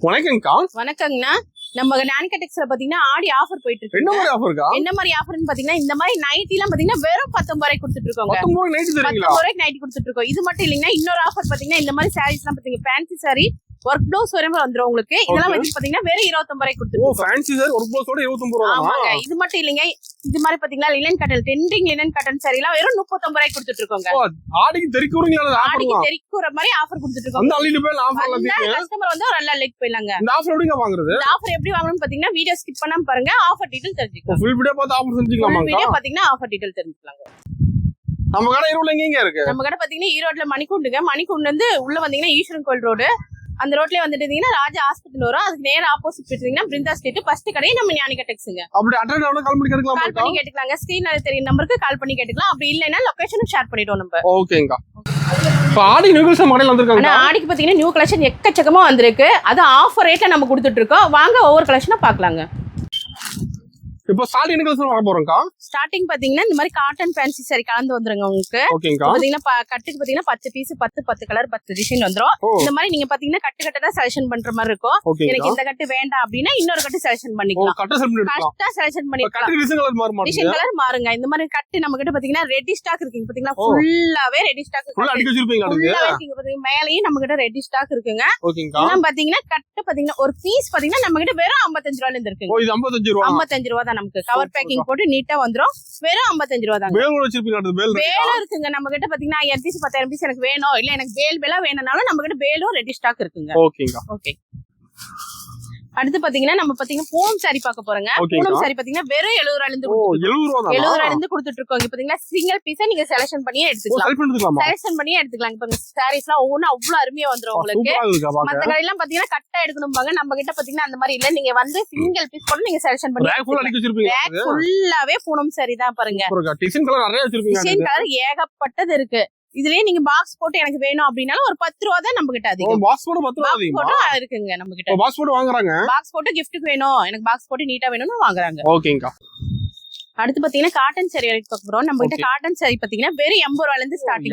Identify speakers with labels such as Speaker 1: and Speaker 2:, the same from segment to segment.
Speaker 1: வணக்கங்கக்கா.
Speaker 2: வணக்கங்கண்ணா. நம்ம நான்கடெக்ஸ்ல பாத்தீங்கன்னா ஆடி ஆஃபர் போயிட்டு இருக்கு.
Speaker 1: என்ன மாதிரி ஆஃபர்க்கா?
Speaker 2: என்ன மாதிரி ஆஃபர்னு பாத்தீங்கன்னா இந்த மாதிரி நைட்டி எல்லாம் பாத்தீங்கன்னா வெறும் 19 ரூபாய்க்கு கொடுத்துட்டு இருக்கோம்.
Speaker 1: 19 நைட்டி தரீங்களா?
Speaker 2: 19 ரூபாய்க்கு நைட்டி கொடுத்துட்டு இருக்கோம். இது மட்டும் இல்லைங்கன்னா இன்னொரு ஆஃபர் பாத்தீங்கன்னா இந்த மாதிரி சாரீஸ் எல்லாம் பாத்தீங்க ஃபேன்சி சாரி ஒர்க் ப்ளவுஸ் வரையும் வந்துரும் உங்களுக்கு. இதெல்லாம் வந்து பாத்தீங்கன்னா வெறும் 29 ரூபாய்க்கு கொடுத்துட்டு.
Speaker 1: ஓ ஃபேன்சி சாரி ஒர்க் ப்ளவுஸோட 29 ரூபாய்.
Speaker 2: ஆமாங்க. இது மட்டும் இல்லைங்க. இது மாதிரி பாத்தீங்கன்னா linen cotton tending linen cotton sorry எல்லாம் வெறும் 39 ரூபாய்க்கு கொடுத்துட்டு இருக்கோங்க.
Speaker 1: ஆடிக்கு தெறிக்குறீங்களா?
Speaker 2: ஆடிக்கு தெறிக்குற மாதிரி ஆஃபர் கொடுத்துட்டு இருக்கோம்.
Speaker 1: அந்த அள்ளிட்டு போய் ஆஃபர் லத்திங்க.
Speaker 2: கஸ்டமர் வந்து ஒரு நல்ல லைக் போயிலாங்க.
Speaker 1: இந்த ஆஃபர் எப்படிங்க வாங்குறது?
Speaker 2: இந்த ஆஃபர் எப்படி வாங்கணும்னு பாத்தீங்கன்னா வீடியோ ஸ்கிப் பண்ணாம பாருங்க. ஆஃபர் டீடைல் தெரிஞ்சுக்கலாம்.
Speaker 1: ஃபுல் வீடியோ பார்த்து ஆஃபர் செஞ்சுக்கலாமா?
Speaker 2: வீடியோ பாத்தீங்கன்னா ஆஃபர் டீடைல் தெரிஞ்சுக்கலாங்க.
Speaker 1: நம்ம கடை ஈரோட்ல எங்க இருக்கு?
Speaker 2: நம்ம கடை பாத்தீங்கன்னா ஈரோட்ல மணிக்கூண்டுங்க. மணிக்கூண்டு வந்து உள்ள வந்தீங்கன்னா ஈஸ்வரன் கோயில் ரோடு. அந்த ரோட்லயே வந்துட்டீங்கன்னா ராஜா ஹாஸ்பிடல் வரும். அதுக்கு நேரா ஆப்போசிட் போயிட்டீங்கன்னா பிருந்தா ஸ்ட்ரீட் ஃபர்ஸ்ட் கடை நம்ம ஞானிகடெக்ஸ்ங்க.
Speaker 1: அப்படி அட்ரஸ் எவ்வளவு கால் பண்ணி கேட்கலாம்?
Speaker 2: கால் பண்ணி கேட்டுக்கலாங்க. ஸ்கிரீன்ல தெரிய நம்பருக்கு கால் பண்ணி கேட்டுக்கலாம். அப்படி இல்லைன்னா லொகேஷனும் ஷேர் பண்ணிடுவோம் நம்ம.
Speaker 1: ஓகேங்கா. இப்ப ஆடி நியூ கலெக்ஷன் மாடல் வந்திருக்காங்க.
Speaker 2: ஆடிக்கு பாத்தீங்கன்னா நியூ கலெக்ஷன் எக்கச்சக்கமா வந்திருக்கு. அது ஆஃபர் ரேட்ல நம்ம கொடுத்துட்டு இருக்கோம். வாங்க ஒவ்வொரு கலெக்ஷனா பாக்கலாங்க.
Speaker 1: இப்போ ஸ்டார்டிங் என்ன கலெக்ஷன் வர போறோம்க்கா?
Speaker 2: ஸ்டார்டிங் பாத்தீங்கன்னா இந்த மாதிரி காட்டன் ஃபேன்சி சாரி கலந்து வந்துருங்க உங்களுக்கு.
Speaker 1: ஓகேங்கா.
Speaker 2: பாத்தீங்கன்னா கட்டுக்கு பாத்தீங்கன்னா 10 பீஸ் 10 கலர் 10 டிசைன் வந்துரும். இந்த மாதிரி நீங்க பாத்தீங்கன்னா கட்டு தான் செலக்ஷன் பண்ற மாதிரி இருக்கும். எனக்கு இந்த கட்டு வேண்டாம் அப்படின்னா இன்னொரு கட்டு செலக்ஷன் பண்ணிக்கலாம்.
Speaker 1: கட்டு
Speaker 2: செலக்ஷன் பண்ணிக்கலாம்.
Speaker 1: கட்டு டிசைன் கலர் மாறுமா?
Speaker 2: டிசைன் கலர் மாறுங்க. இந்த மாதிரி கட்டு நம்ம கிட்ட பாத்தீங்கன்னா ரெடி ஸ்டாக் இருக்குங்க. பாத்தீங்கன்னா ஃபுல்லாவே ரெடி ஸ்டாக்
Speaker 1: ஃபுல்லா அடிக்க வச்சிருப்பீங்க.
Speaker 2: பாத்தீங்கன்னா மேலயே நம்ம கிட்ட ரெடி ஸ்டாக் இருக்குங்க.
Speaker 1: ஓகேங்கா.
Speaker 2: எல்லாம் பாத்தீங்கன்னா கட்டு பாத்தீங்கன்னா ஒரு பீஸ் பாத்தீங்கன்னா நம்ம கிட்ட வெறும் 55 ரூபாயில இருந்து இருக்குங்க.
Speaker 1: ஓ இது 55 ரூபாய்.
Speaker 2: 55 ரூபாய் தான் நமக்கு. கவர் பேக்கிங் போட்டு நீட்டா வந்துரும். வெறும் 55 ரூபாய் தான்.
Speaker 1: வேல் வச்சிருப்பீங்க.
Speaker 2: வேல் இருக்குங்க நம்ம கிட்ட பாத்தீங்கன்னா 1000 பீஸ் 10000 பீஸ் எனக்கு வேணும் இல்ல எனக்கு வேல் வேணும்னாலும் நம்ம கிட்ட வேலும் ரெடி ஸ்டாக் இருக்குங்க.
Speaker 1: ஓகேங்கா.
Speaker 2: ஓகே. அடுத்து பாத்தீங்கன்னா நம்ம பாத்தீங்கன்னா பூனம் சாரி பார்க்க போறோங்க. பூனம் சாரி பாத்தீங்கன்னா வெறும் 70 ரூபாயில இருந்து 70 ரூபாயில இருந்து கொடுத்துட்டு இருக்கோம். இங்க பாத்தீங்கன்னா சிங்கிள் பீஸா நீங்க செலக்ஷன் பண்ணியே எடுத்துக்கலாம். செலக்ஷன் பண்ணியே எடுத்துக்கலாம். இப்ப சாரீஸ் எல்லாம் ஒவ்வொன்றும் அவ்வளவு அருமையா வந்துரும் உங்களுக்கு. மத்த கடையெல்லாம் பாத்தீங்கன்னா கட்டா எடுக்கணும்பாங்க. நம்ம கிட்ட பாத்தீங்கன்னா அந்த மாதிரி இல்ல. நீங்க வந்து சிங்கிள் பீஸ் கூட நீங்க செலக்ஷன் பண்ணி ஃபுல்லாவே பூனம் சாரி தான் பாருங்க.
Speaker 1: டிசைன் கலர் நிறைய வச்சிருப்பீங்க.
Speaker 2: டிசைன் கலர் ஏகப்பட்டது இருக்கு. இதுலயே நீங்க பாக்ஸ் போட்டு எனக்கு வேணும் அப்படினாலும் ஒரு 10 ரூபாய் தான் நம்ம கிட்ட அதிகம்.
Speaker 1: பாக்ஸ் போட்டு 10 ரூபாய் அதிகம்
Speaker 2: இருக்குங்க நம்ம கிட்ட.
Speaker 1: பாக்ஸ் போட்டு வாங்குறாங்க.
Speaker 2: பாக்ஸ் போட்டு கிஃப்ட்டுக்கு வேணும் எனக்கு பாக்ஸ் போட்டு நீட்டா வேணும்னு வாங்குறாங்க.
Speaker 1: ஓகேங்கா.
Speaker 2: அடுத்து பாத்தீங்கன்னா காட்டன் சாரி எடுத்து பார்க்க போறோம். நம்ம கிட்ட காட்டன் சாரி பாத்தீங்கன்னா வெறும் 80 ரூபாயில இருந்து ஸ்டார்டிங்.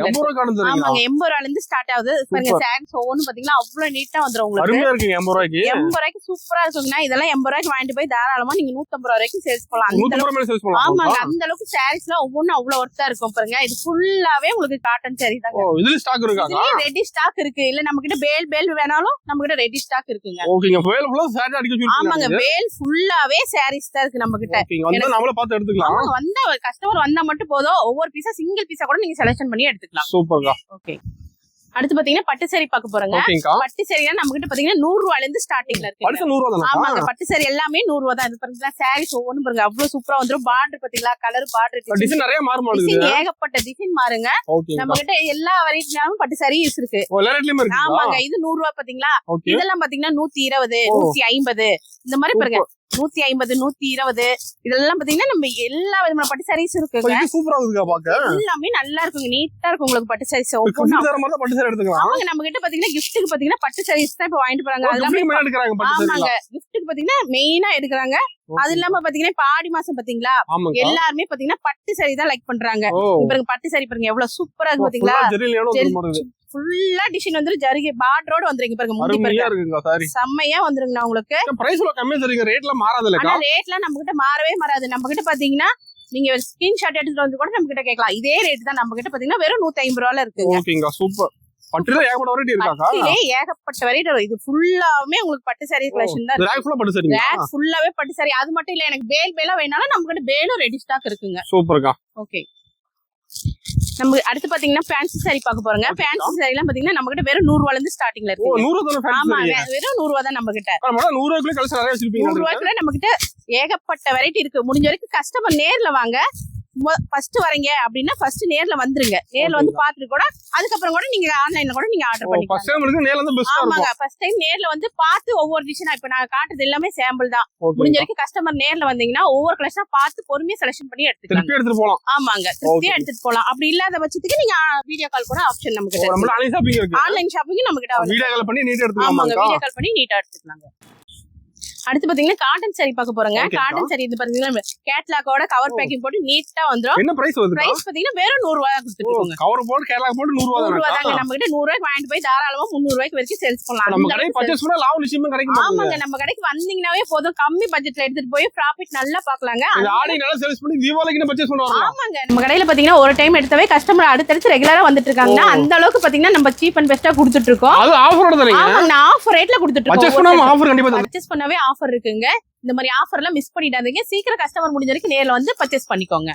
Speaker 2: ஆமாங்க 80 ரூபாயில இருந்து ஸ்டார்ட் ஆகுது. பாருங்க சாரீஸ் ஒவ்வொன்னு பாத்தீங்கன்னா அவ்வளவு நீட்டா வந்துரும் உங்களுக்கு.
Speaker 1: அருமையா இருக்குங்க. 80 ரூபாய்க்கு
Speaker 2: 80 ரூபாய்க்கு சூப்பரா இருக்குங்க. இதெல்லாம் 80 ரூபாய்க்கு வாங்கிட்டு போய் தாராளமா நீங்க 150 ரூபாய் வரைக்கும் சேல்ஸ் பண்ணலாம். ஆமாங்க அந்த அளவுக்கு சாரீஸ் எல்லாம் ஒவ்வொன்றும் அவ்வளவு ஒர்த்தா இருக்கும் பாருங்க. இது ஃபுல்லாவே உங்களுக்கு காட்டன் சாரி தாங்க.
Speaker 1: இதுல ஸ்டாக் இருக்காங்க.
Speaker 2: ரெடி ஸ்டாக் இருக்கு. இல்ல நம்ம கிட்ட பேல் வேணாலும் நம்ம கிட்ட ரெடி ஸ்டாக் இருக்குங்க.
Speaker 1: ஓகேங்க. பேல் ஃபுல்லா சாரி அடிக்க சொல்லுங்க.
Speaker 2: ஆமாங்க பேல் ஃபுல்லாவே சாரீஸ் தான் இருக்கு நம்ம கிட்ட.
Speaker 1: வந்து நம்மள பார்த்து எடுத்துக்கலாம்.
Speaker 2: வந்தா கஸ்டமர் வந்தா மட்டும் போதும். ஒவ்வொரு பீஸா சிங்கிள் பீஸா கூட நீங்க செலக்ஷன் பண்ணி எடுத்துக்கலாம்.
Speaker 1: சூப்பர்ங்க.
Speaker 2: ஓகே. அடுத்து பாத்தீங்கன்னா பட்டு சாரி பார்க்க போறோங்க. பட்டு சாரினா நம்ம கிட்ட பாத்தீங்கன்னா 100 ரூபாயில இருந்து ஸ்டார்டிங்ல இருக்கு.
Speaker 1: பட்டு 100 ரூபாய் தானா?
Speaker 2: ஆமாங்க பட்டு சாரி எல்லாமே 100 ரூபாய் தான். இது பாருங்க சாரீஸ் ஒவ்வொன்றும் பாருங்க அவ்வளவு சூப்பரா வந்துரும். பார்டர் பாத்தீங்களா கலர் பார்டர்
Speaker 1: டிசைன் நிறைய மாறுமா?
Speaker 2: டிசைன் ஏகப்பட்ட டிசைன் மாறுங்க. நம்ம கிட்ட எல்லா வெரைட்டினாலும் பட்டு சாரீஸ் இருக்கு.
Speaker 1: எல்லா ரேட்லயும் இருக்கு.
Speaker 2: ஆமாங்க இது 100 ரூபாய் பாத்தீங்களா? இதெல்லாம் பாத்தீங்கன்னா 120 150 இந்த மாதிரி பாருங்க 150 120 இதெல்லாம் பாத்தீங்கன்னா நம்ம எல்லா விதமான பட்டு சாரீஸ் இருக்குங்க.
Speaker 1: சூப்பரா இருக்குங்க பாக்க.
Speaker 2: எல்லாமே நல்லா இருக்குங்க. நீட்டா இருக்கும் உங்களுக்கு பட்டு சாரீஸ்.
Speaker 1: பட்டு சாரி எடுத்துக்கலாம்.
Speaker 2: ஆமாங்க நம்ம கிட்ட பாத்தீங்கன்னா கிஃப்ட்டுக்கு பாத்தீங்கன்னா பட்டு சாரீஸ் தான் இப்ப வாங்கிட்டு போறாங்க. ஆமாங்க கிஃப்ட்டுக்கு பாத்தீங்கன்னா மெயினா எடுக்கிறாங்க. அது இல்லாம பாத்தீங்கன்னா இப்ப ஆடி மாசம் பாத்தீங்களா எல்லாருமே பாத்தீங்கன்னா பட்டு சாரி தான் லைக் பண்றாங்க. பாருங்க பட்டு சாரி பாருங்க எவ்வளவு சூப்பரா இருக்கு பாத்தீங்களா. ஃபுல்லா டிசைன் வந்து ஜரிகை பார்டரோட வந்துருங்க பாருங்க. முந்தி பாருங்க செம்மையா வந்துருங்க. உங்களுக்கு
Speaker 1: பிரைஸ் கம்மியா தரீங்க. ரேட்ல மாறாதல.
Speaker 2: ஆனா ரேட்ல நம்ம கிட்ட மாறவே மாறாது. நம்ம கிட்ட பாத்தீங்கன்னா நீங்க ஸ்கிரீன்ஷாட் எடுத்துட்டு வந்து கூட நம்ம கிட்ட கேட்கலாம். இதே ரேட் தான் நம்ம கிட்ட பாத்தீங்கன்னா வெறும் 150 ரூபாயில இருக்கு.
Speaker 1: ஓகேங்க சூப்பர். பட்டுல ஏகப்பட்ட வெரைட்டி இருக்காங்க.
Speaker 2: ஏகப்பட்ட வெரைட்டி. இது ஃபுல்லாவே உங்களுக்கு பட்டு சாரி கலெக்ஷன் தான்.
Speaker 1: ரேக் ஃபுல்லா பட்டு சாரி.
Speaker 2: ரேக் ஃபுல்லாவே பட்டு சாரி. அது மட்டும் இல்ல எனக்கு பேலா வேணாலும் நம்ம கிட்ட பேலும் ரெடி ஸ்டாக் இருக்குங்க.
Speaker 1: சூப்பர்க்கா.
Speaker 2: ஓகே. நம்ம அடுத்து பாத்தீங்கன்னா ஃபேன்சி சாரி பார்க்க போறோங்க. ஃபேன்சி சாரி எல்லாம் பாத்தீங்கன்னா நம்ம கிட்ட வெறும் 100 ரூபாயில இருந்து ஸ்டார்டிங்ல இருக்கு.
Speaker 1: 100 தான?
Speaker 2: ஆமா வெறும் 100 ரூபாய் தான் நம்ம கிட்ட.
Speaker 1: 100 ரூபாய்க்குள்ள கலெக்ஷன் நிறைய வச்சிருப்பீங்க.
Speaker 2: 100 ரூபாய்க்குள்ள நம்ம கிட்ட ஏகப்பட்ட வெரைட்டி இருக்கு. முடிஞ்ச வரைக்கும் கஸ்டமர் நேர்ல வாங்க. ஃபர்ஸ்ட் வரீங்க அப்படின்னா ஃபர்ஸ்ட் நேர்ல வந்துருங்க. நேர்ல வந்து பாத்துட்டு கூட அதுக்கப்புறம் கூட நீங்க ஆன்லைன்ல கூட நீங்க ஆர்டர் பண்ணிக்கலாம்.
Speaker 1: ஃபர்ஸ்ட் டைம் நேர்ல வந்து பெஸ்டா இருக்கும்.
Speaker 2: ஆமாங்க ஃபர்ஸ்ட் டைம் நேர்ல வந்து பார்த்து ஒவ்வொரு டிசைனா இப்ப நான் காட்டுறது எல்லாமே சாம்பிள் தான். முடிஞ்ச வரைக்கும் கஸ்டமர் நேர்ல வந்தீங்கன்னா ஒவ்வொரு கலெக்ஷனா பார்த்து பொறுமையா செலக்ஷன் பண்ணி எடுத்துட்டு போலாம். ஆமாங்க திருப்தியா எடுத்துட்டு போலாம். அப்படி இல்லாத பட்சத்துக்கு நீங்க வீடியோ கால் கூட ஆப்ஷன் நம்ம கிட்ட இருக்கு.
Speaker 1: ஆன்லைன் ஷாப்பிங் இருக்கு.
Speaker 2: ஆன்லைன் ஷாப்பிங் நம்ம கிட்ட
Speaker 1: வீடியோ கால் பண்ணி நீட்டா எடுத்துக்கலாம்.
Speaker 2: ஆமாங்க வீடியோ கால் பண்ணி நீட்டா எடுத்துக்கலாங்க. அடுத்து பாத்தீங்கன்னா காட்டன் saree பார்க்க போறோங்க.
Speaker 1: Okay,
Speaker 2: காட்டன் saree இது பாத்தீங்கன்னா கேட்லாகோட கவர் பேக்கிங் போட்டு நீட்டா வந்துரும்.
Speaker 1: என்ன பிரைஸ் வருது?
Speaker 2: பிரைஸ் பாத்தீங்கன்னா வெறும் 100 ரூபாய் கொடுத்துருக்கோங்க.
Speaker 1: கவர் போட்டு கேட்லாக் போட்டு 100
Speaker 2: 100 ரூபாய்
Speaker 1: ரூபாய்
Speaker 2: தாங்க. நம்ம கிட்ட 100 ரூபாய்க்கு வாங்கிட்டு போய் தாராளமா 300 ரூபாய்க்கு வரைக்கும் சேல்ஸ் பண்ணலாம்.
Speaker 1: நம்ம கடை பர்ச்சேஸ் பண்ணா லாபம் நிச்சயமா கிடைக்கும்.
Speaker 2: ஆமாங்க, நம்ம கடைக்கு வந்தீங்கன்னாவே போதும், கம்மி பட்ஜெட்ல எடுத்துட்டு போய் ப்ராஃபிட் நல்லா பாக்கலாங்க.
Speaker 1: இந்த ஆடி நல்லா சேல்ஸ் பண்ணி தீபாவளிக்கு பர்ச்சேஸ் பண்ணுவாங்க.
Speaker 2: ஆமாங்க, நம்ம கடையில பாத்தீங்கன்னா ஒரு டைம் எடுத்தவே கஸ்டமர் அடுத்தடுத்து ரெகுலரா வந்துட்டு இருக்காங்க. அந்த அளவுக்கு பாத்தீங்கன்னா நம்ம சீப் அண்ட் பெஸ்டா கொடுத்துட்டு இருக்கோம்.
Speaker 1: அது ஆஃபரோட தரீங்க.
Speaker 2: ஆமாங்க, ஆஃபர் ரேட்ல கொடுத்துட்டு இருக்கோம்.
Speaker 1: பர்ச்சேஸ் பண்ணாம ஆஃபர் கண்டிப்பா தரீங்க.
Speaker 2: பர்ச்சேஸ் பண்ணவே ஆஃபர் இருக்குங்க. இந்த மாதிரி ஆஃபர் எல்லாம் மிஸ் பண்ணிடாதீங்க. சீக்கிரம் கஸ்டமர் முடிஞ்ச வரைக்கும் நேர்ல வந்து பர்ச்சேஸ் பண்ணிக்கோங்க.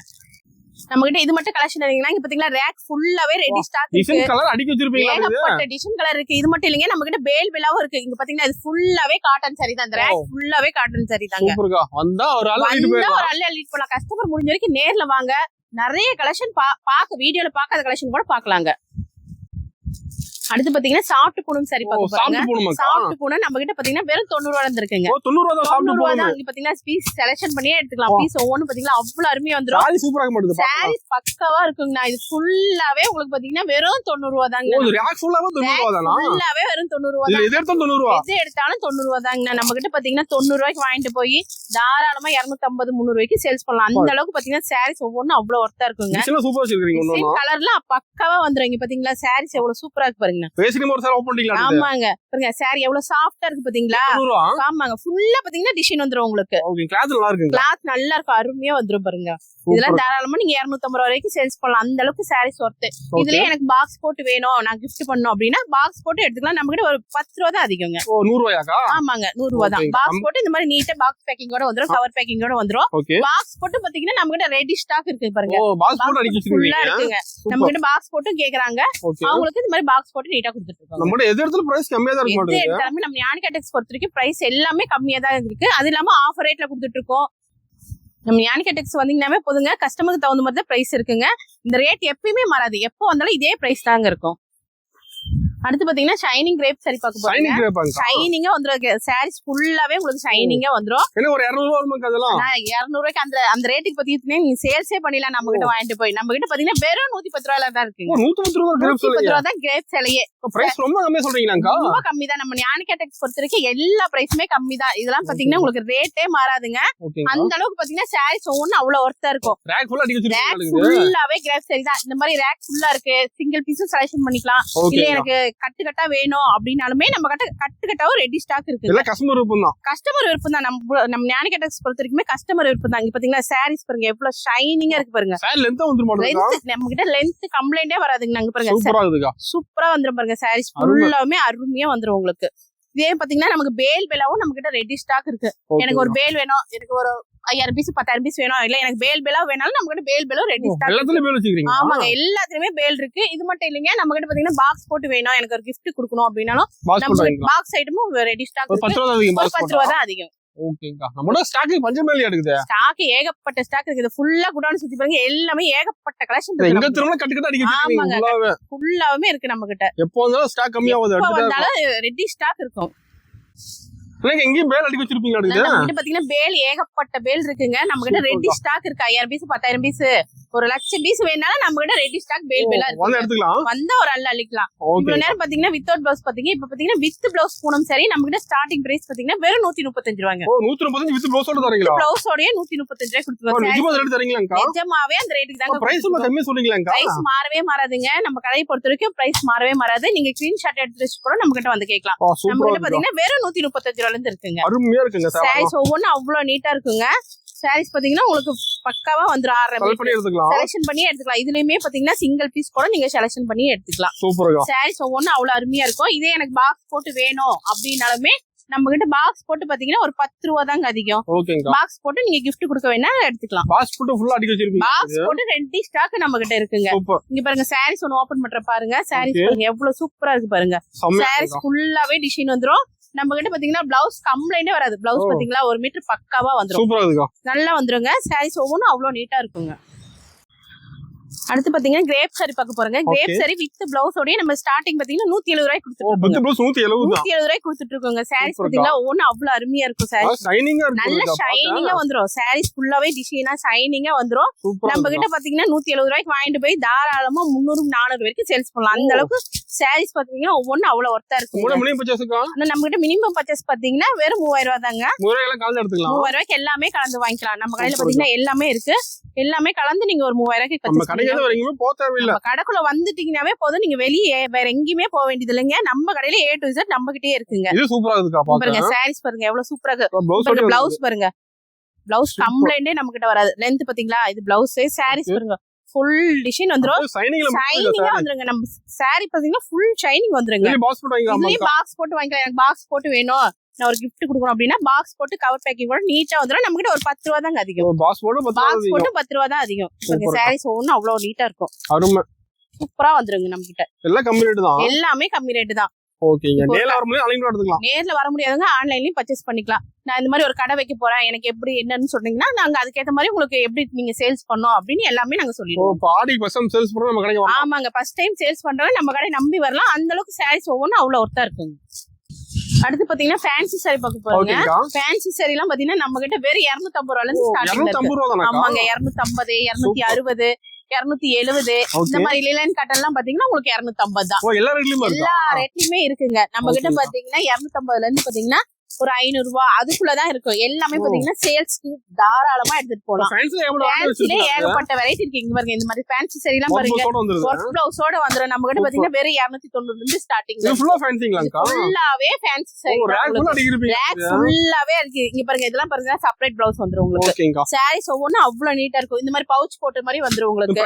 Speaker 2: நம்ம கிட்ட இது மட்டும் கலெக்ஷன் இல்லைங்கன்னா இங்க பாத்தீங்கன்னா ரேக் ஃபுல்லாவே ரெடி ஸ்டாக் இருக்கு.
Speaker 1: டிசைன் கலர் அடிக்க வச்சிருப்பீங்க.
Speaker 2: ஏகப்பட்ட டிசைன் கலர் இருக்கு. இது மட்டும் இல்லைங்க, நம்ம கிட்ட பேல் பெலாவும் இருக்கு. இங்க பாத்தீங்கன்னா இது ஃபுல்லாவே காட்டன் saree தான். இந்த ரேக் ஃபுல்லாவே காட்டன் saree தாங்க.
Speaker 1: சூப்பர்க்கா. வந்தா ஒரு ஆள் லீட்
Speaker 2: பண்ணலாம். கஸ்டமர் முடிஞ்ச வரைக்கும் நேர்ல வாங்க. நிறைய கலெக்ஷன் பாக்க வீடியோல பாக்காத கலெக்ஷன் கூட பாக்கலாங்க. அடுத்து பாத்தீங்கன்னா சாஃப்ட் பூனம் saree பார்க்க போறோங்க. சாஃப்ட் பூனம் நம்ம கிட்ட பாத்தீங்கன்னா வெறும் 90 ரூபாய் இருந்திருக்குங்க.
Speaker 1: 90 ரூபாய் தான் சாஃப்ட் பூனம்.
Speaker 2: இங்க பாத்தீங்கன்னா பீஸ் செலக்ஷன் பண்ணியே எடுத்துக்கலாம். பீஸ் ஒவ்வொன்னு பாத்தீங்கன்னா அவ்வளவு அருமையா வந்துரும்.
Speaker 1: saree சூப்பரா மாட்டுது.
Speaker 2: saree பக்காவா இருக்குங்க. இது ஃபுல்லாவே உங்களுக்கு பாத்தீங்கன்னா வெறும் 90 ரூபாய் தாங்க.
Speaker 1: ஓ, ரேக் ஃபுல்லாவே 90 ரூபாய் தானா?
Speaker 2: ஃபுல்லாவே வெறும் 90 ரூபாய் தான்.
Speaker 1: இது எடுத்தாலும் 90 ரூபாய்.
Speaker 2: இது எடுத்தாலும் 90 ரூபாய் தாங்க. நம்ம கிட்ட பாத்தீங்கன்னா 90 ரூபாய்க்கு வாங்கிட்டு போய் தாராளமா 250 300 ரூபாய்க்கு சேல்ஸ் பண்ணலாம். அந்த அளவுக்கு பாத்தீங்கன்னா sarees ஒவ்வொன்னு அவ்வளவு ஒர்த்தா இருக்குங்க.
Speaker 1: டிசைன் சூப்பரா வச்சிருக்கீங்க. ஒவ்வொன்னு
Speaker 2: கலர்ல பக்காவா வந்துரும். இங்க பாத்தீங்களா sarees எவ்வளவு சூப்பரா இருக்கு பாருங்க.
Speaker 1: பேசினே ஒரு சார் ஓபன் பண்ணிக்கலாம்.
Speaker 2: ஆமாங்க, பாருங்க saree எவ்வளவு சாஃப்ட்டா இருக்கு பாத்தீங்களா? ஆமாங்க, ஃபுல்லா பாத்தீங்கன்னா டிசைன் வந்துரும் உங்களுக்கு.
Speaker 1: ஓகே, கிளாத் நல்லா இருக்குங்க.
Speaker 2: கிளாத் நல்லா இருக்கும், அருமையா வந்துரும் பாருங்க. இதெல்லாம் தாராளமா நீங்க 250 ரூபாய் வரைக்கும் சேல்ஸ் பண்ணலாம். அந்த அளவுக்கு sarees ஒர்த். இதுலயே எனக்கு பாக்ஸ் போட்டு வேணும், நான் gift பண்ணனும் அப்படினா பாக்ஸ் போட்டு எடுத்துக்கலாம். நம்ம கிட்ட ஒரு 10 ரூபாய் தான் அதிகங்க.
Speaker 1: ஓ, 100 ரூபாயாக்கா?
Speaker 2: ஆமாங்க, 100 ரூபாய் தான். பாக்ஸ் போட்டு இந்த மாதிரி நீட்டா பாக்ஸ் பேக்கிங்கோட வந்துரும், கவர் பேக்கிங்கோட வந்துரும். பாக்ஸ் போட்டு பாத்தீங்கன்னா நம்ம கிட்ட ரெடி ஸ்டாக் இருக்கு பாருங்க.
Speaker 1: ஓ, பாக்ஸ் போட்டு அடிச்சு வச்சிருக்கீங்க.
Speaker 2: இருக்குங்க. நம்ம கிட்ட பாக்ஸ் போட்டு கேக்குறாங்க. அவங்களுக்கு இந்த மாதிரி பாக்ஸ் போட்டு நீட்டா கொடுத்துட்டு இருக்கோம்.
Speaker 1: நம்ம கிட்ட எது இடத்துல பிரைஸ் கம்மியா தான் இருக்கு மாட்டேங்குது.
Speaker 2: எல்லாமே நம்ம ஞானிகா டெக்ஸ் பொறுத்த வரைக்கும் பிரைஸ் எல்லாமே கம்மியா தான் இருக்கு. அது இல்லாம ஆஃபர் ரேட்ல கொடுத்துட்டு இருக்கோம். நம்ம ஞானிகா டெக்ஸ் வந்தீங்கன்னாவே போதுங்க, கஸ்டமருக்கு தகுந்த மாதிரி தான் பிரைஸ் இருக்குங்க. இந்த ரேட் எப்பயுமே மாறாது. எப்போ வந்தாலும் இதே பிரைஸ் தாங்க இருக்கும். அடுத்து பாத்தீங்கன்னா ஷைனிங் கிரேப் saree பார்க்க போறீங்க. ஷைனிங்கா வந்துரும். sarees ஃபுல்லாவே உங்களுக்கு ஷைனிங்கா வந்துரும்.
Speaker 1: என்ன ஒரு 200 ரூபாய் வருமா அதெல்லாம்?
Speaker 2: 200 ரூபாய்க்கு அந்த ரேட்டுக்கு பாத்தீங்கன்னா நீங்க சேல்ஸே பண்ணிடலாம். நம்ம கிட்ட வாங்கிட்டு போய் நம்ம கிட்ட பாத்தீங்கன்னா வெறும் 110 ரூபாயில தான் இருக்குங்க.
Speaker 1: 110 ரூபாய் கிரேப்
Speaker 2: 110 ரூபாய் தான் கிரேப் சேலையே.
Speaker 1: பிரைஸ் ரொம்ப கம்மியா சொல்றீங்களாக்கா?
Speaker 2: ரொம்ப கம்மி தான். நம்ம ஞானிகா டெக்ஸ் பொறுத்த வரைக்கும் எல்லா பிரைஸுமே கம்மி தான். இதெல்லாம் பாத்தீங்கன்னா உங்களுக்கு ரேட்டே மாறாதுங்க. அந்த அளவுக்கு பாத்தீங்கன்னா sarees ஒவ்வொன்னு அவ்வளவு ஒர்த்தா இருக்கும்.
Speaker 1: ரேக் ஃபுல்லா அடிச்சு வச்சிருக்கீங்க.
Speaker 2: ஃபுல்லாவே கிரேப் saree தான். இந்த மாதிரி ரேக் ஃபுல்லா இருக்கு. சிங்கிள் பீஸும் செலக்ஷன் பண்ணிக்கலாம். இல்ல எனக்கு கட்டு கட்டா வேணும் அப்படினாலுமே நம்ம கட்டு கட்டாவும் ரெடி ஸ்டாக் இருக்கு.
Speaker 1: எல்லாம் கஸ்டமர் விருப்பம் தான்.
Speaker 2: கஸ்டமர் விருப்பம் தான். நம்ம ஞானிகா டெக்ஸ் பொறுத்த வரைக்கும் கஸ்டமர் விருப்பம் தான். இங்க பாத்தீங்கன்னா sarees பாருங்க எவ்வளவு ஷைனிங்கா இருக்கு பாருங்க.
Speaker 1: சாரி லெந்த் வந்துரும் மாட்டேங்குது.
Speaker 2: நம்ம கிட்ட லெந்த் கம்ப்ளைண்டே வராதுங்க. நாங்க பாருங்க
Speaker 1: சூப்பரா இருக்குங்க.
Speaker 2: சூப்பரா வந்துரும் பாருங்க. sarees ஃபுல்லாவே அருமையா வந்துரும் உங்களுக்கு. இதே பாத்தீங்கன்னா நமக்கு பேல் பெலாவும் நம்ம கிட்ட ரெடி ஸ்டாக் இருக்கு. எனக்கு ஒரு பேல் வேணும், எனக்கு ஒரு 5000 பீஸ் 10000 பீஸ் வேணும், இல்ல எனக்கு பேல் பெலா வேணாலும் நம்ம கிட்ட பேல் பெலா ரெடி ஸ்டாக்.
Speaker 1: எல்லாத்துலயும் பேல் வச்சிருக்கீங்க?
Speaker 2: ஆமாங்க, எல்லாத்துலயுமே பேல் இருக்கு. இது மட்டும் இல்லைங்க, நம்ம கிட்ட பாத்தீங்கன்னா பாக்ஸ் போட்டு வேணும், எனக்கு ஒரு gift கொடுக்கணும் அப்படினாலும் பாக்ஸ் ஐட்டமும் ரெடி ஸ்டாக் இருக்கு. 10 ரூபாய் தான் அதிகம்.
Speaker 1: ஓகேங்கா. நம்மளோட ஸ்டாக் பஞ்சமேலி இருக்குது.
Speaker 2: ஸ்டாக் ஏகப்பட்ட ஸ்டாக் இருக்குது. ஃபுல்லா குடோன் சுத்தி பாருங்க, எல்லாமே ஏகப்பட்ட கலெக்ஷன் இருக்கு.
Speaker 1: எங்க திரும்ப கட்டு கட்ட அடிக்க வச்சிருக்கீங்க.
Speaker 2: ஃபுல்லாவே இருக்கு நம்ம கிட்ட.
Speaker 1: எப்போ வந்தாலும் ஸ்டாக் கம்மியாவது.
Speaker 2: எப்போ வந்தாலும் ரெடி ஸ்டாக் இருக்கும்.
Speaker 1: இல்லங்க எங்கேயும் பேல் அடிக்க வச்சிருப்பீங்களா?
Speaker 2: நம்ம கிட்ட பாத்தீங்கன்னா பேல் ஏகப்பட்ட பேல் இருக்குங்க. நம்ம கிட்ட ரெடி ஸ்டாக் இருக்கு. 5000 பீஸ் 10000 பீஸ் 1,00,000 பீஸ் வேணாலும் நம்ம கிட்ட ரெடி ஸ்டாக் பேல் பேலா இருக்கு.
Speaker 1: வந்து எடுத்துக்கலாம்.
Speaker 2: வந்தா ஒரு அள்ள அள்ளிக்கலாம். இவ்வளவு நேரம் பாத்தீங்கன்னா வித்தவுட் பிளவுஸ் பாத்தீங்க. இப்ப பாத்தீங்கன்னா வித் பிளவுஸ் பூனம் சரி நம்ம கிட்ட ஸ்டார்டிங் பிரைஸ் பாத்தீங்கன்னா வெறும் 135 ரூபாங்க.
Speaker 1: ஓ, 135 வித் பிளவுஸோட தரீங்களா?
Speaker 2: பிளவுஸோடயே 135 ரூபாய் கொடுத்துருவோம்.
Speaker 1: நிஜமா ரேட் தரீங்களாங்கா?
Speaker 2: நிஜமாவே அந்த ரேட்டுக்கு தாங்க.
Speaker 1: பிரைஸ் ரொம்ப கம்மியா சொல்றீங்களாங்கா?
Speaker 2: பிரைஸ் மாறவே மாறாதுங்க. நம்ம கடையை பொறுத்த வரைக்கும் பிரைஸ் மாறவே மாறாது. நீங்க ஸ்கிரீன்ஷாட் எடுத்து வச்சு கூட நம்ம கிட்ட வந்து கேட்கலாம். நம்ம கிட்ட பாத்தீங்கன்னா வெறும் 135 ரூபாயில இருந்து இருக்குங்க.
Speaker 1: அருமையா இருக்குங்க.
Speaker 2: sarees ஒவ்வொன்னும் அவ்வளவு நீட்டா இருக்குங்க. sarees பாத்தீங்கன்னா உங்களுக்கு பக்காவா வந்துரும். செலக்ஷன் பண்ணி எடுத்துக்கலாம். இதுலயுமே பாத்தீங்கன்னா சிங்கிள் பீஸ் கூட நீங்க செலக்ஷன் பண்ணி எடுத்துக்கலாம்.
Speaker 1: சூப்பரா.
Speaker 2: sarees ஒவ்வொன்னும் அவ்வளவு அருமையா இருக்கும். இதே எனக்கு பாக்ஸ் போட்டு வேணும் அப்படினாலுமே நம்ம கிட்ட பாக்ஸ் போட்டு பாத்தீங்கன்னா ஒரு 10 ரூபாய் தாங்க அதிகம். பாக்ஸ் போட்டு நீங்க gift கொடுக்க வேணா எடுத்துக்கலாம்.
Speaker 1: பாக்ஸ் போட்டு ஃபுல்லா அடிக்க வச்சிருக்கீங்க.
Speaker 2: பாக்ஸ் போட்டு ரெடி ஸ்டாக் நம்ம கிட்ட இருக்குங்க. இங்க பாருங்க sarees ஒன்னு ஓபன் பண்ற பாருங்க. sarees பாருங்க எவ்வளவு சூப்பரா இருக்கு பாருங்க. sarees ஃபுல்லாவே டிசைன் வந்துரும். நம்ம கிட்ட பாத்தீங்கன்னா பிளவுஸ் கம்ப்ளைண்டே வராது. பிளவுஸ் பாத்தீங்களா 1 மீட்டர் பக்காவா வந்துரும்.
Speaker 1: சூப்பரா இருக்கு.
Speaker 2: நல்லா வந்துருங்க. sarees ஒவ்வொன்னும் அவ்வளவு நீட்டா இருக்குங்க. அடுத்து பாத்தீங்கன்னா கிரேப் சாரி பார்க்க போறோங்க. கிரேப் சாரி வித் பிளவுஸோட நம்ம ஸ்டார்டிங் பாத்தீங்கன்னா 170 ரூபாய் கொடுத்துருக்கோம்.
Speaker 1: வித் பிளவுஸ் 170
Speaker 2: ரூபாய் கொடுத்துட்டு இருக்கோங்க. சாரீஸ் பாத்தீங்கன்னா ஒண்ணு அவ்வளவு அருமையா இருக்கும். சாரீஸ்
Speaker 1: ஷைனிங்கா இருக்கு,
Speaker 2: நல்ல ஷைனிங்கா வந்துரும். சாரீஸ் ஃபுல்லாவே டிசைனா ஷைனிங்கா வந்துரும். நம்ம கிட்ட பாத்தீங்கன்னா 170 ரூபாய்க்கு வாங்கிட்டு போய் தாராளமா 300 400 வரைக்கும் சேல்ஸ் பண்ணலாம். அந்த அளவுக்கு சாரீஸ் பாத்தீங்கன்னா ஒவ்வொன்னு அவ்வளவு ஒர்த்தா இருக்கும். நம்ம கிட்ட மினிமம் பர்ச்சேஸ் பாத்தீங்கன்னா வெறும் 3000 ரூபாய் தாங்க. 3000 ரூபாய்க்கு எல்லாமே கலந்து வாங்கிக்கலாம். நம்ம கடையில பாத்தீங்கன்னா எல்லாமே இருக்கு. எல்லாமே கலந்து நீங்க ஒரு 3000 ரூபாய்க்கு கடைக்குள்ள வந்துட்டீங்கன்னாவே போதும். நீங்க வெளியே வேற எங்கேயுமே போக வேண்டியது இல்லைங்க. நம்ம கடையில A to Z நம்ம கிட்டே இருக்குங்க.
Speaker 1: இது சூப்பரா இருக்குக்கா பாருங்க.
Speaker 2: சாரீஸ் பாருங்க எவ்வளவு சூப்பரா இருக்கு. பிளவுஸ் பாருங்க. பிளவுஸ் கம்ப்ளைண்டே நம்ம கிட்ட வராது. லென்த் பாத்தீங்களா, இது பிளவுஸ். சாரீஸ் பாருங்க ஃபுல் டிசைன் வந்துரும். ஷைனிங்கா வந்துருங்க. நம்ம சாரி பாத்தீங்கன்னா ஃபுல் ஷைனிங் வந்துருங்க. இதுலயே பாக்ஸ் போட்டு வாங்கிக்கலாம். எனக்கு பாக்ஸ் போட்டு வேணும், நான் ஒரு gift கொடுக்கணும் அப்படின்னா பாக்ஸ் போட்டு கவர் பேக்கிங் கூட நீட்டா வந்துரும். நம்ம கிட்ட ஒரு 10 ரூபாய் தாங்க அதிகம். பாக்ஸ் போட்டு 10 ரூபாய் தான் அதிகம். சாரீஸ் ஒவ்வொன்றும் அவ்வளவு நீட்டா இருக்கும். சூப்பரா வந்துருங்க. நம்ம கிட்ட எல்லாம் கம்மி ரேட் தான். எல்லாமே கம்மி ரேட் தான்.
Speaker 1: ஓகேங்க. நேர்ல வர முடியாது, ஆன்லைன்ல எடுத்துக்கலாம்.
Speaker 2: நேர்ல வர முடியாதுங்க, ஆன்லைன்லயும் பர்ச்சேஸ் பண்ணிக்கலாம். நான் இந்த மாதிரி ஒரு கடை வைக்க போறேன், எனக்கு எப்படி என்னன்னு சொன்னீங்கன்னா நாங்க அதுக்கேற்ற மாதிரி உங்களுக்கு எப்படி நீங்க சேல்ஸ் பண்ணணும் அப்படின்னு எல்லாமே நாங்க சொல்லிடுவோம்.
Speaker 1: பாடி பர்சன்ட் சேல்ஸ் பண்றோம் நம்ம கடைக்கு வரலாம்.
Speaker 2: ஆமாங்க, ஃபர்ஸ்ட் டைம் சேல்ஸ் பண்றவங்க நம்ம கடை நம்பி வரலாம். அந்த அளவுக்கு சாரீஸ் ஒவ்வொன்றும் அவ்வளவு ஒர்த்தா இருக்குங்க. அடுத்து பாத்தீங்கன்னா ஃபேன்சி சாரி பார்க்க போறோங்க. ஃபேன்சி சாரி எல்லாம் பாத்தீங்கன்னா நம்ம கிட்ட வெறும் 250 ரூபாயில இருந்து ஸ்டார்டிங் இருக்கு. ஆமாங்க, 250, 260, 270 இந்த மாதிரி லிலன் காட்டன் எல்லாம் பாத்தீங்கன்னா உங்களுக்கு 250 தான். எல்லா ரேட்லயுமே இருக்குங்க. நம்ம கிட்ட பாத்தீங்கன்னா 250ல இருந்து பாத்தீங்கன்னா ஒரு 500 ரூபாய் அதுக்குள்ளதான் இருக்கும். எல்லாமே பாத்தீங்கன்னா சேல்ஸ்க்கு தாராளமா எடுத்துட்டு போலாம். ஃபேன்சிலே ஏகப்பட்ட வெரைட்டி இருக்கு. இங்க பாருங்க, இந்த மாதிரி ஃபேன்சி சாரி எல்லாம் பாருங்க ஒர்க் பிளவுஸோட வந்துரும். நம்ம கிட்ட பாத்தீங்கன்னா வெறும் 290 இருந்து ஸ்டார்டிங். ஃபுல்லாவே ஃபேன்சி சாரி ரேக் ஃபுல்லாவே இருக்கு. இங்க பாருங்க, இதெல்லாம் பாருங்க செப்பரேட் பிளவுஸ் வந்துரும் உங்களுக்கு. சாரீஸ் ஒவ்வொன்றும் அவ்வளவு நீட்டா இருக்கும். இந்த மாதிரி பவுச் போட்ட மாதிரி வந்துரும் உங்களுக்கு.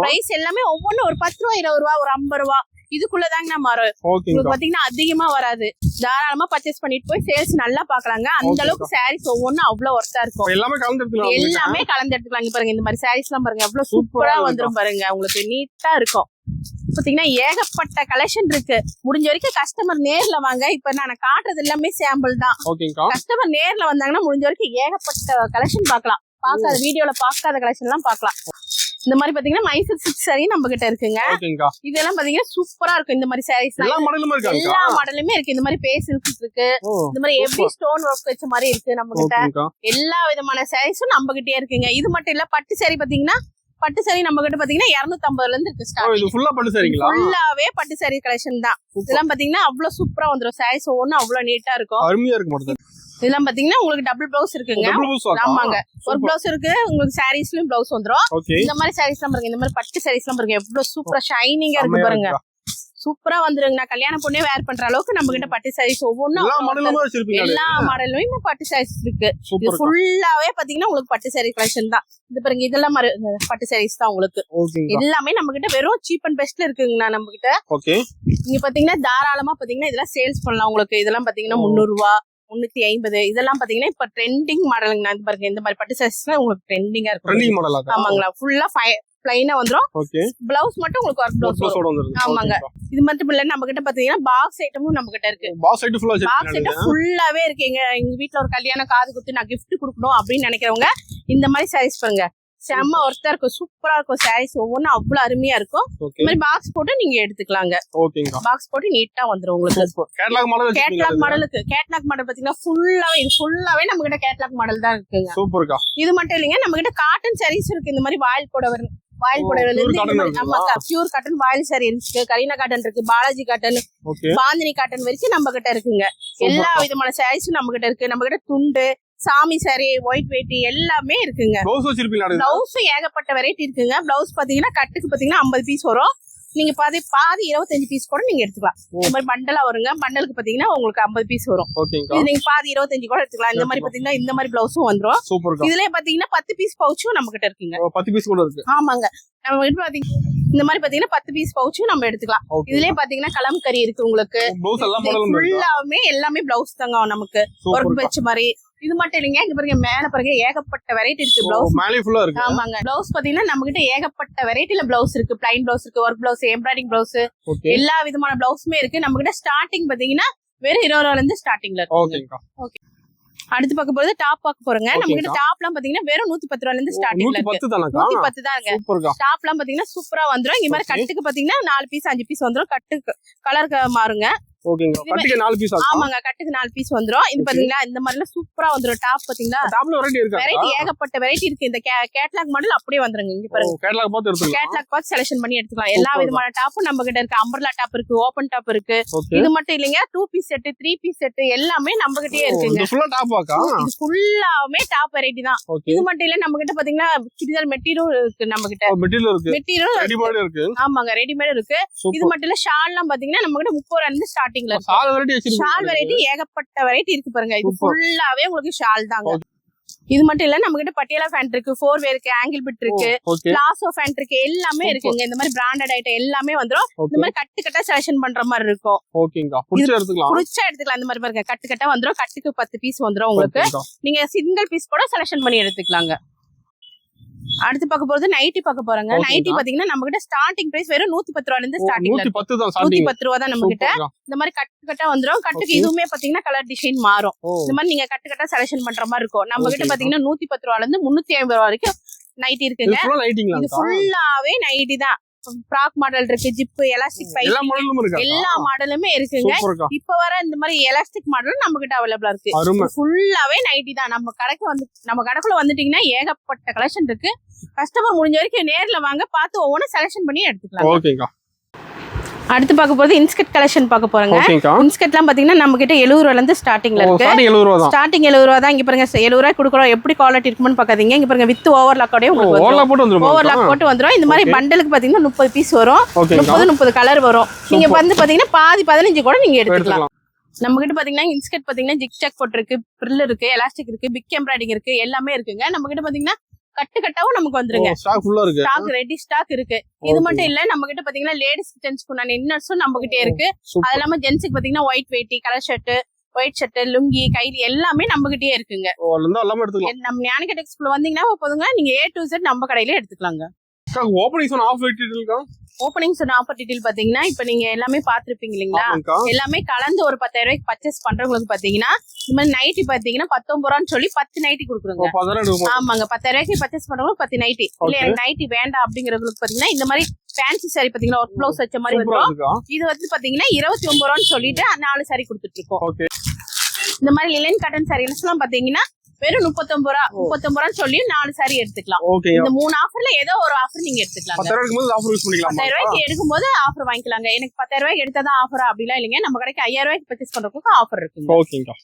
Speaker 2: பிரைஸ் எல்லாமே ஒவ்வொன்றும் ஒரு 10 ரூபாய், 20 ரூபாய், ஒரு 50 ரூபாய் இதுக்குள்ளதாங்க மாறும். உங்களுக்கு பாத்தீங்கன்னா அதிகமா வராது. தாராளமா பர்ச்சேஸ் பண்ணிட்டு போய் சேல்ஸ் நல்லா பாக்கலாங்க. அந்த அளவுக்கு சாரீஸ் ஒவ்வொன்றும் அவ்வளவு ஒர்த்தா இருக்கும். எல்லாமே கலந்து எடுத்துக்கலாம். இங்க பாருங்க, இந்த மாதிரி சாரீஸ் எல்லாம் பாருங்க எவ்வளவு சூப்பரா வந்துரும் பாருங்க. உங்களுக்கு நீட்டா இருக்கும். பாத்தீங்கன்னா ஏகப்பட்ட கலெக்ஷன் இருக்கு. முடிஞ்ச வரைக்கும் கஸ்டமர் நேர்ல வாங்க. இப்ப நான் காட்டுறது எல்லாமே சாம்பிள் தான். கஸ்டமர் நேர்ல வந்தாங்கன்னா முடிஞ்ச வரைக்கும் ஏகப்பட்ட கலெக்ஷன் பாக்கலாம். பாக்காத வீடியோல பாக்காத கலெக்ஷன் எல்லாம் பாக்கலாம். இந்த மாதிரி பாத்தீங்கன்னா மைசூர் சில்க் சாரி நம்ம கிட்ட இருக்குங்க. இதெல்லாம் பாத்தீங்கன்னா சூப்பரா இருக்கும். இந்த மாதிரி சாரீஸ் எல்லா மாடலுமே இருக்கு. இந்த மாதிரி பே சில்க் இருக்கு. இந்த மாதிரி எவ்ரி ஸ்டோன் ஒர்க் வச்ச மாதிரி இருக்கு. நம்ம கிட்ட எல்லா விதமான சாரீஸும் நம்ம கிட்டே இருக்குங்க. இது மட்டும் இல்ல, பட்டு சாரி பாத்தீங்கன்னா பட்டு சாரி நம்ம கிட்ட பாத்தீங்கன்னா 250ல இருந்து இருக்கு ஸ்டார்டிங். ஃபுல்லாவே பட்டு சாரி கலெக்ஷன் தான். இதெல்லாம் பாத்தீங்கன்னா அவ்வளவு சூப்பரா வந்துரும். சாரீஸ் ஒவ்வொன்றும் அவ்வளவு நீட்டா இருக்கும். அருமையா இருக்கு. இதெல்லாம் பாத்தீங்கன்னா உங்களுக்கு டபுள் பிளவுஸ் இருக்குங்க. ஆமாங்க, ஒரு பிளவுஸ் இருக்கு. உங்களுக்கு சாரீஸ்லயும் பிளவுஸ் வந்துரும். இந்த மாதிரி சாரீஸ் எல்லாம் பாருங்க, இந்த மாதிரி பட்டு சாரீஸ் எல்லாம் பாருங்க எவ்வளவு சூப்பரா ஷைனிங்கா இருக்கு பாருங்க. சூப்பரா வந்துருங்க. நான் கல்யாண பொண்ணே வேர் பண்ற அளவுக்கு நம்ம கிட்ட பட்டு சாரீஸ் ஒவ்வொன்றும் எல்லா மாடலுமே பட்டு சாரீஸ் இருக்கு. இது ஃபுல்லாவே பாத்தீங்கன்னா உங்களுக்கு பட்டு சாரீ கலெக்ஷன் தான். இது பாருங்க, இதெல்லாம் பட்டு சாரீஸ் தான் உங்களுக்கு. எல்லாமே நம்ம கிட்ட வெறும் சீப் அண்ட் பெஸ்ட்ல இருக்குங்கண்ணா நம்ம கிட்ட. நீங்க பாத்தீங்கன்னா தாராளமா பாத்தீங்கன்னா இதெல்லாம் சேல்ஸ் பண்ணலாம். உங்களுக்கு இதெல்லாம் பாத்தீங்கன்னா 300 ரூபாய், 350 இதெல்லாம் பாத்தீங்கன்னா இப்ப ட்ரெண்டிங் மாடலுங்க. பாருங்க, இந்த மாதிரி பட்டு சாரீஸ் உங்களுக்கு ட்ரெண்டிங்கா இருக்கும். ஆமாங்களா, ஃபுல்லா பிளைனா வந்துரும். பிளவுஸ் மட்டும் உங்களுக்கு ஒர்க் பிளவுஸ் வரும். ஆமாங்க, இது மட்டும் இல்ல, நம்ம கிட்ட பாத்தீங்கன்னா பாக்ஸ் ஐட்டமும் நம்ம கிட்ட இருக்கு. பாக்ஸ் ஐட்டம் ஃபுல்லாவே இருக்கு. எங்க வீட்டுல ஒரு கல்யாணம் காது குத்து நான் கிஃப்ட் கொடுக்கணும் அப்படின்னு நினைக்கிறவங்க இந்த மாதிரி சாரீஸ் பாருங்க, செம்ம ஒர்த்தா இருக்கும். சூப்பரா இருக்கும். சாரீஸ் ஒவ்வொன்றும் அவ்வளவு அருமையா இருக்கும். இந்த மாதிரி பாக்ஸ் போட்டு நீங்க எடுத்துக்கலாங்க. பாக்ஸ் போட்டு நீட்டா வந்துரும் உங்களுக்கு. கேட்லாக் மாடலுக்கு கேட்லாக் மாடல் பாத்தீங்கன்னா ஃபுல்லாவே நம்ம கிட்ட கேட்லாக் மாடல் தான் இருக்குங்க. இது மட்டும் இல்லைங்க, நம்ம கிட்ட காட்டன் சாரீஸ் இருக்கு. இந்த மாதிரி வாயில் புடவை பியூர் காட்டன் வாயில் சாரி இருக்கு. கரீனா காட்டன் இருக்கு, பாலாஜி காட்டன், பாந்தினி காட்டன் வரைக்கும் நம்ம கிட்ட இருக்குங்க. எல்லா விதமான சாரீஸும் நம்ம கிட்ட இருக்கு. நம்ம கிட்ட துண்டு, சாமி சாரி, ஒயிட் வேட்டி எல்லாமே இருக்குங்க. பிளவுஸ் ஏகப்பட்ட வெரைட்டி இருக்குங்க. பிளவுஸ் பாத்தீங்கன்னா கட்டுக்கு பாத்தீங்கன்னா 50 பீஸ் வரும். நீங்க பாதி 25 பீஸ் கூட நீங்க எடுத்துக்கலாம். இந்த மாதிரி பண்டலா வருங்க. பண்டலுக்கு பாத்தீங்கன்னா உங்களுக்கு 50 பீஸ் வரும். நீங்க பாதி 25 கூட எடுத்துக்கலாம். இந்த மாதிரி பாத்தீங்கன்னா இந்த மாதிரி பிளவுஸும் வந்துரும். இதுலயே பாத்தீங்கன்னா 10 பீஸ் பவுச்சும் நம்ம கிட்ட இருக்குங்க. 10 பீஸ் கூட இருக்கு. ஆமாங்க, நம்ம கிட்ட பாத்தீங்கன்னா இந்த மாதிரி பாத்தீங்கன்னா 10 பீஸ் பவுச்சும் நம்ம எடுத்துக்கலாம். இதுலயே பாத்தீங்கன்னா கலம்கரி இருக்கு உங்களுக்கு. ஃபுல்லாவே எல்லாமே பிளவுஸ் தாங்க நமக்கு ஒர்க் வச்ச மாதிரி. இது மட்டும் இல்லைங்க, இங்க பாருங்க மேல பாருங்க ஏகப்பட்ட வெரைட்டி இருக்கு. பிளவுஸ் ஆமாங்க, பிளவுஸ் பாத்தீங்கன்னா நம்ம கிட்ட ஏகப்பட்ட வெரைட்டில பிளவுஸ் இருக்கு. பிளைன் பிளவுஸ் இருக்கு, ஒர்க் பிளவுஸ், எம்ப்ராய்டிங் பிளவுஸ், எல்லா விதமான பிளவுஸுமே இருக்கு. நம்ம கிட்ட ஸ்டார்டிங் பாத்தீங்கன்னா வெறும் 20 ரூபாயில இருந்து ஸ்டார்டிங்ல இருக்கு. அடுத்து பார்க்க போறது டாப் பார்க்க போறோங்க. நம்ம கிட்ட
Speaker 1: ஓகேங்கா.
Speaker 2: டாப்லாம் பாத்தீங்கன்னா வெறும் 110 ரூபாயில இருந்து ஸ்டார்டிங்ல இருக்கு.
Speaker 1: 110 தானக்கா?
Speaker 2: 110 தாங்க.
Speaker 1: சூப்பர்க்கா.
Speaker 2: டாப்லாம் பாத்தீங்கன்னா சூப்பரா வந்துரும். இந்த மாதிரி
Speaker 1: ஓகே.
Speaker 2: கட்டுக்கு பாத்தீங்கன்னா 4 பீஸ் 5 பீஸ் வந்துரும். கட்டு கலர் மாறுங்க.
Speaker 1: ஓகேங்கா. கட்டுக்கு 4 பீஸ் ஆகும்.
Speaker 2: ஆமாங்க, கட்டுக்கு 4 பீஸ் வந்துரும். இது
Speaker 1: ஓகே.
Speaker 2: பாத்தீங்களா இந்த மாதிரிலாம் சூப்பரா வந்துரும். டாப் பாத்தீங்களா
Speaker 1: டாப்ல வெரைட்டி இருக்கா?
Speaker 2: வெரைட்டி ஏகப்பட்ட வெரைட்டி இருக்கு. இந்த கேட்லாக் மாடல் அப்படியே வந்துருங்க. இங்க பாருங்க,
Speaker 1: கேட்டலாக் பார்த்து எடுத்துக்கலாம்.
Speaker 2: கேட்லாக் பார்த்து செலக்ஷன் பண்ணி எடுத்துக்கலாம். எல்லா
Speaker 1: சூப்பர்க்கா.
Speaker 2: விதமான டாப்பும் நம்ம கிட்ட இருக்கு. அம்பர்லா டாப் இருக்கு, ஓபன் டாப் இருக்கு.
Speaker 1: ஓகே.
Speaker 2: இது மட்டும் இல்லைங்க, 2 பீஸ் செட் 3 பீஸ் செட் எல்லாமே நம்ம கிட்டயே இருக்குங்க.
Speaker 1: இது ஃபுல்லா டாப் ஆக்கா?
Speaker 2: இது ஃபுல்லாவே டாப் வெரைட்டி தான்.
Speaker 1: ஓகே.
Speaker 2: இது மட்டும் இல்ல, நம்ம கிட்ட பாத்தீங்கன்னா சுடிதார் மெட்டீரியல் இருக்கு. நம்ம கிட்ட
Speaker 1: மெட்டீரியல் இருக்கு.
Speaker 2: மெட்டீரியல்
Speaker 1: ரெடிமேட் இருக்கு.
Speaker 2: ஆமாங்க, ரெடிமேட் இருக்கு. இது
Speaker 1: சூப்பர்.
Speaker 2: மட்டும் இல்ல, ஷால்லாம் பாத்தீங்கன்னா நம்ம கிட்ட 30 ரூபாயில இருந்து ஸ்டார்டிங்ல இருக்கு.
Speaker 1: சால் வெரைட்டி வச்சிருக்கீங்க.
Speaker 2: ஷால் வெரைட்டி ஏகப்பட்ட வெரைட்டி இருக்கு பாருங்க. இது
Speaker 1: சூப்பர்.
Speaker 2: ஃபுல்லாவே உங்களுக்கு ஷால் தாங்க. இது மட்டும் இல்ல, நம்ம கிட்ட பட்டியாலா ஃபேண்ட் இருக்கு, 4 வே இருக்கு, ஆங்கிள் பிட் இருக்கு,
Speaker 1: ஓகே.
Speaker 2: பிளாசோ ஃபேண்ட் இருக்கு, எல்லாமே
Speaker 1: சூப்பர்.
Speaker 2: இருக்குங்க. இந்த மாதிரி பிராண்டட் ஐட்டம் எல்லாமே வந்துரும். இந்த
Speaker 1: ஓகே.
Speaker 2: மாதிரி கட்டு கட்டா செலக்ஷன் பண்ற மாதிரி இருக்கும்.
Speaker 1: ஓகேங்கா. புடிச்ச எடுத்துக்கலாம்.
Speaker 2: புடிச்சா எடுத்துக்கலாம். இந்த மாதிரி பாருங்க, கட்டு கட்டா வந்துரும். கட்டுக்கு 10 பீஸ் வந்துரும் உங்களுக்கு.
Speaker 1: ஓகேங்கா.
Speaker 2: நீங்க சிங்கிள் பீஸ் கூட செலக்ஷன் பண்ணி எடுத்துக்கலாங்க. அடுத்து பார்க்க போறது நைட்டி பார்க்க போறோங்க.
Speaker 1: ஓகேங்கா.
Speaker 2: நைட்டி பாத்தீங்கன்னா நம்ம கிட்ட ஸ்டார்டிங் பிரைஸ் வெறும் 110 ரூபாயில இருந்து ஸ்டார்டிங்ல இருக்கு.
Speaker 1: 110 தான் ஸ்டார்டிங்.
Speaker 2: 110 ரூபா தான் நம்ம கிட்ட.
Speaker 1: சூப்பர்க்கா.
Speaker 2: இந்த மாதிரி கட்டு கட்டா வந்துரும். கட்டுக்கு
Speaker 1: ஓகே.
Speaker 2: இதுவுமே பாத்தீங்கன்னா கலர் டிசைன் மாறும்.
Speaker 1: ஓ.
Speaker 2: இந்த மாதிரி நீங்க கட்டு கட்டா செலக்ஷன் பண்ற மாதிரி இருக்கும். நம்ம கிட்ட
Speaker 1: ஓகேங்கா.
Speaker 2: பாத்தீங்கன்னா 110 ரூபாயில இருந்து 350 ரூபா வரைக்கும் நைட்டி
Speaker 1: இது
Speaker 2: இருக்குங்க.
Speaker 1: ஃபுல்லா லைட்டிங்ல
Speaker 2: இது
Speaker 1: இருக்கா?
Speaker 2: ஃபுல்லாவே நைட்டி தான். ஃப்ராக் மாடல் இருக்கு, ஜிப், எலாஸ்டிக் பை,
Speaker 1: எல்லா மாடலும் இருக்கா?
Speaker 2: எல்லா மாடலுமே இருக்குங்க.
Speaker 1: சூப்பர்க்கா.
Speaker 2: இப்ப வர இந்த மாதிரி எலாஸ்டிக் மாடலும் நம்ம கிட்ட அவைலபிளா இருக்கு.
Speaker 1: அருமை.
Speaker 2: ஃபுல்லாவே நைட்டி தான். நம்ம கடைக்குள்ள வந்துட்டீங்கன்னா ஏகப்பட்ட கலெக்ஷன் இருக்கு. கஸ்டமர் முடிஞ்ச வரைக்கும் நேர்ல வாங்க, பார்த்து ஒவ்வொன்றும் செலக்ஷன் பண்ணி எடுத்துக்கலாம்.
Speaker 1: ஓகேங்கா.
Speaker 2: அடுத்து பார்க்க போறது இன்ஸ்கர்ட் கலெக்ஷன் பார்க்க போறோங்க.
Speaker 1: ஓகேங்கா.
Speaker 2: இன்ஸ்கர்ட்லாம் பாத்தீங்கன்னா நம்ம கிட்ட 70 ரூபாயில இருந்து ஸ்டார்டிங்ல இருக்கு.
Speaker 1: ஸ்டார்டிங் 70 ரூபா தான்.
Speaker 2: ஸ்டார்டிங் 70 ரூபா தான். இங்க பாருங்க 70 ரூபாய் கொடுக்குறோம். எப்படி குவாலிட்டி இருக்குன்னு பாக்காதீங்க. இங்க பாருங்க, வித் ஓவர்லாக்கோடய உங்களுக்கு
Speaker 1: ஓவர்லாக் போட்டு வந்துரும்.
Speaker 2: ஓவர்லாக் போட்டு வந்துரும். இந்த மாதிரி
Speaker 1: ஓகே.
Speaker 2: பண்டலுக்கு பாத்தீங்கன்னா 30 பீஸ் வரும்.
Speaker 1: ஓகேங்கா.
Speaker 2: 30 கலர் வரும். நீங்க
Speaker 1: சூப்பர்.
Speaker 2: வந்து பாத்தீங்கன்னா பாதி 15 கூட நீங்க எடுத்துக்கலாம்.
Speaker 1: எடுத்துக்கலாம்.
Speaker 2: நம்ம கிட்ட பாத்தீங்கன்னா இன்ஸ்கர்ட் பாத்தீங்கன்னா ஜிக்ஜாக் போட்டிருக்கு, ஃப்ரில் இருக்கு, எலாஸ்டிக் இருக்கு, பிக் எம்ப்ராய்டிங் இருக்கு, எல்லாமே இருக்குங்க. நம்ம கிட்ட பாத்தீங்கன்னா கட்டு கட்டாவும் நமக்கு வந்துருங்க.
Speaker 1: ஸ்டாக் ஃபுல்லா இருக்கு.
Speaker 2: ஸ்டாக் ரெடி ஸ்டாக் இருக்கு. இது
Speaker 1: ஓகே.
Speaker 2: மட்டும் இல்ல, நம்ம கிட்ட பாத்தீங்கன்னா லேடிஸ் ஜென்ஸ்க்கு இன்னர்ஸும் நம்ம கிட்டே இருக்கு. அது
Speaker 1: சூப்பர்.
Speaker 2: இல்லாம ஜென்ஸுக்கு பாத்தீங்கன்னா ஒயிட் வேட்டி, colour shirt, white shirt, lungi, கைலி எல்லாமே நம்ம கிட்டயே இருக்குங்க.
Speaker 1: ஓ, அதுல இருந்து எல்லாமே எடுத்துக்கலாம்.
Speaker 2: நம்ம ஞானிக்க டெக்ஸ்குள்ள வந்தீங்கன்னா போதுங்க, நீங்க A to Z நம்ம கடையில எடுத்துக்கலாங்க.
Speaker 1: அக்கா, ஓபனிங்ஸ் ஒன் ஆஃப் வெயிட் இருக்கா?
Speaker 2: ஓப்பனிங்ஸ் அண்ட் ஆஃபர் டீடைல் பாத்தீங்கன்னா இப்ப நீங்க எல்லாமே பாத்துருப்பீங்க இல்லீங்களா?
Speaker 1: ஆமாங்கா.
Speaker 2: எல்லாமே கலந்து ஒரு 10,000 ரூபாய்க்கு பர்ச்சேஸ் பண்றவங்களுக்கு பாத்தீங்கன்னா இந்த மாதிரி நைட்டி பாத்தீங்கன்னா 19 ரூபான்னு சொல்லி 10 நைட்டி கொடுக்குறோங்க.
Speaker 1: 10,000 எடுக்கும்.
Speaker 2: ஆமாங்க, 10,000 ரூபாய்க்கு பர்ச்சேஸ் பண்றவங்களுக்கு 10 நைட்டி. இல்ல
Speaker 1: ஓகே.
Speaker 2: எனக்கு நைட்டி வேண்டாம் அப்படிங்கறவங்களுக்கு பாத்தீங்கன்னா இந்த மாதிரி ஃபேன்சி சாரி பாத்தீங்கன்னா ஒர்க் ப்ளவுஸ் வச்ச மாதிரி
Speaker 1: சூப்பரா
Speaker 2: வந்துரும்.
Speaker 1: இருக்கா?
Speaker 2: இது வந்து பாத்தீங்கன்னா 29 ரூபான்னு சொல்லிட்டு 4 சாரி கொடுத்துட்டு இருக்கோம்.
Speaker 1: ஓகே.
Speaker 2: இந்த மாதிரி லினன் காட்டன் சாரீஸ் எல்லாம் பாத்தீங்கன்னா வெறும் 39 ரூபான்னு சொல்லி 4 சாரி எடுத்துக்கலாம்.
Speaker 1: ஓகே.
Speaker 2: இந்த 3 ஆஃபர்ல ஏதோ ஒரு ஆஃபர் நீங்க எடுத்துக்கலாம்.
Speaker 1: 10,000 இருக்கும்போது ஆஃபர் யூஸ் பண்ணிக்கலாம்.
Speaker 2: 10,000 ரூபாய்க்கு எடுக்கும்போது ஆஃபர் வாங்கிக்கலாங்க. எனக்கு 10,000 ரூபாய்க்கு எடுத்தாதான் ஆஃபர் அப்படிலாம் இல்லைங்க. நம்ம கடைக்கு 5,000 ரூபாய்க்கு பர்ச்சேஸ் பண்றதுக்கு ஆஃபர் இருக்குங்க.
Speaker 1: ஓகேங்கா.